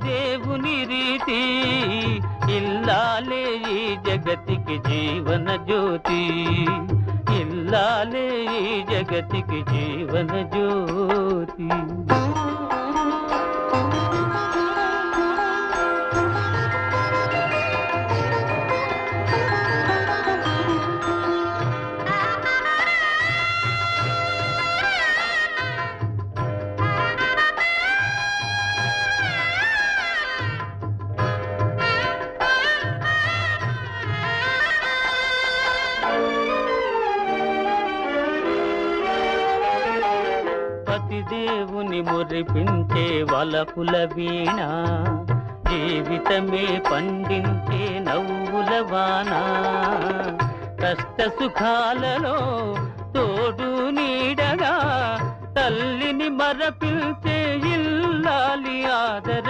దేవుని రీతి ఇల్లాలే ఈ జగతికి జీవన జ్యోతి ఇల్లాలే ఈ జగతికి జీవన జ్యోతి దేవుని మురిపించే వలపుల వీణ జీవితమే పండించే నవ్వుల వాన కష్ట సుఖాలలో తోడు నీడగా తల్లిని మరపిల్చే ఇల్లాలి ఆదర